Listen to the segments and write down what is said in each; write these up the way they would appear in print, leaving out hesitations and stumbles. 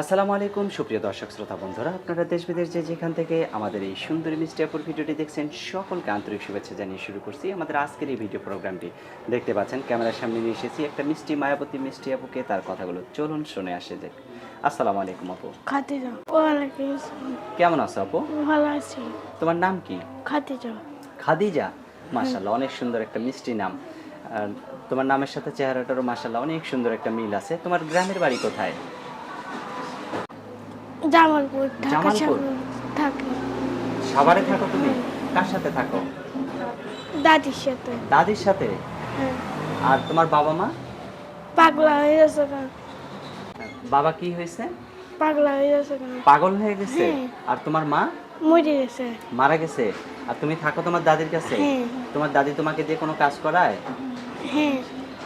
আসসালামু আলাইকুম সুপ্রিয় দর্শক শ্রোতা বন্ধুরা, আপনারা দেশ বিদেশ যে যেখান থেকে আমাদের এই সুন্দরী মিষ্টি আপুর ভিডিওটি দেখছেন সকলকে আন্তরিক শুভেচ্ছা জানিয়ে শুরু করছি আমাদের আজকের এই ভিডিও প্রোগ্রামটি। দেখতে পাচ্ছেন ক্যামেরার সামনে নিয়ে এসেছি একটা মিষ্টি মায়াবতী মিষ্টি আপুকে, তার কথাগুলো চলুন শুনে আসে যাক। আসসালামু আলাইকুম আপু। খাদিজা। ওয়ালাইকুম আসসালাম। কেমন আছো আপু? ভালো আছি। তোমার নাম কি? খাদিজা। খাদিজা। হ্যাঁ। মাশাআল্লাহ, অনেক সুন্দর একটা মিষ্টি নাম। আর তোমার নামের সাথে চেহারাটারও মাশাআল্লাহ অনেক সুন্দর একটা মিল আছে। তোমার গ্রামের বাড়ি কোথায়? জামালপুর, ঢাকা জামালপুর। সাভার থাকি। সাভারে থাকো তুমি? কার সাথে থাকো? দাদির সাথে। দাদির সাথে। হ্যাঁ। আর তোমার বাবা মা? পাগলা হয়ে গেছে কেন? বাবা কি হয়েছে? পাগলা হয়ে গেছে কেন? পাগল হয়ে গেছে। হ্যাঁ। আর তোমার মা? মরে গেছে। মারা গেছে। আর তুমি থাকো তোমার দাদির কাছে? হ্যাঁ। তোমার দাদি তোমাকে দিয়ে কোনো কাজ করায়? হ্যাঁ।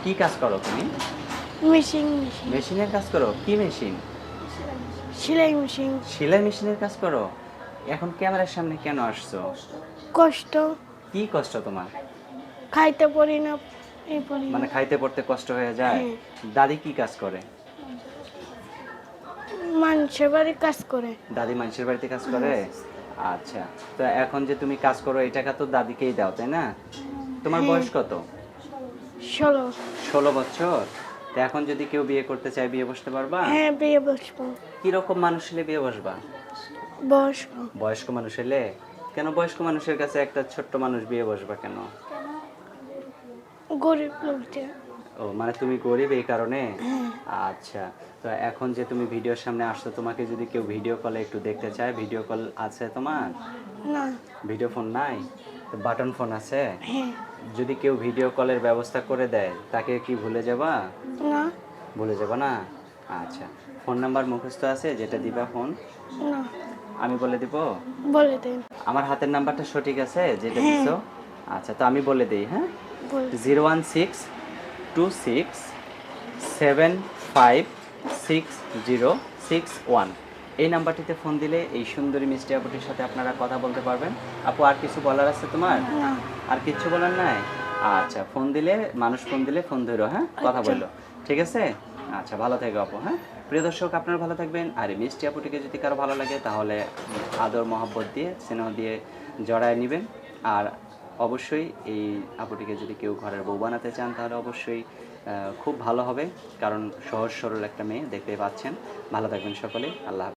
কি কাজ করো তুমি? মেশিন। মেশিনের কাজ করো? কি মেশিন? সেলাই মেশিন। সেলাই মেশিনের কাজ করো। এখন ক্যামেরার সামনে কেন আসছো? কষ্ট। কি কষ্ট তোমার? খাইতে পারি না। এই পারি না। মানে খাইতে পড়তে কষ্ট হয়ে যায়? হ্যাঁ। দাদি কি কাজ করে? মানুষের বাড়ি কাজ করে। দাদি মানুষের বাড়িতে কাজ করে? আচ্ছা। তো এখন যে তুমি কাজ করো এই টাকা তো দাদিকেই দাও, তাই না? তোমার হ্যাঁ। বয়স কত? 16। 16 বছর। তো এখন যদি কেউ বিয়ে করতে চায় বিয়ে বসতে পারবা? হ্যাঁ, বিয়ে বসবো। কিরকম মানুষ হলে বিয়ে বসবা? বয়স্ক। বয়স্ক মানুষ হলে? কেন বয়স্ক মানুষের কাছে একটা ছোট্ট মানুষ বিয়ে বসবা কেন? গরিব লোকদের। ও মানে তুমি গরিব এই কারণে? হ্যাঁ। আচ্ছা। তো এখন যে তুমি ভিডিওর সামনে আসছো, তোমাকে যদি কেউ ভিডিও কলে একটু দেখতে চায়, ভিডিও কল আছে তোমার? না। ভিডিও ফোন নাই? তো বাটন ফোন আছে? হ্যাঁ। যদি কেউ ভিডিও কলের ব্যবস্থা করে দেয় তাকে কি ভুলে যাবা? না। ভুলে যাবা না? আচ্ছা। ফোন নাম্বার মুখস্থ আছে যেটা দিবা ফোন? না। আমি বলে দিব? বলে দেন। আমার হাতের নাম্বারটা সঠিক আছে যেটা হ্যাঁ। দিছো? আচ্ছা, তো আমি বলে দেই, হ্যাঁ? বলে। 01626756061। এই নাম্বারটিতে ফোন দিলে এই সুন্দরী মিষ্টি আপুটির সাথে আপনারা কথা বলতে পারবেন। আপু আর কিছু বলার আছে তোমার? না। আর কিচ্ছু বলার নাই? আচ্ছা, ফোন দিলে মানুষ ফোন দিলে ফোন ধরো, হ্যাঁ? কথা আচ্ছা। বললো। ঠিক আছে? আচ্ছা, ভালো থেকো আপু, হ্যাঁ? প্রিয় দর্শক, আপনারা ভালো থাকবেন। আর এই মিষ্টি আপুটিকে যদি কারো ভালো লাগে তাহলে আদর মহব্বত দিয়ে স্নেহ দিয়ে জড়ায় নেবেন। আর অবশ্যই এই আপুটিকে যদি কেউ ঘরের বউ বানাতে চান তাহলে অবশ্যই খুব ভালো হবে, কারণ সহজ সরল একটা মেয়ে, দেখতেই পাচ্ছেন। ভালো থাকবেন সকলে। আল্লাহ হাফেজ।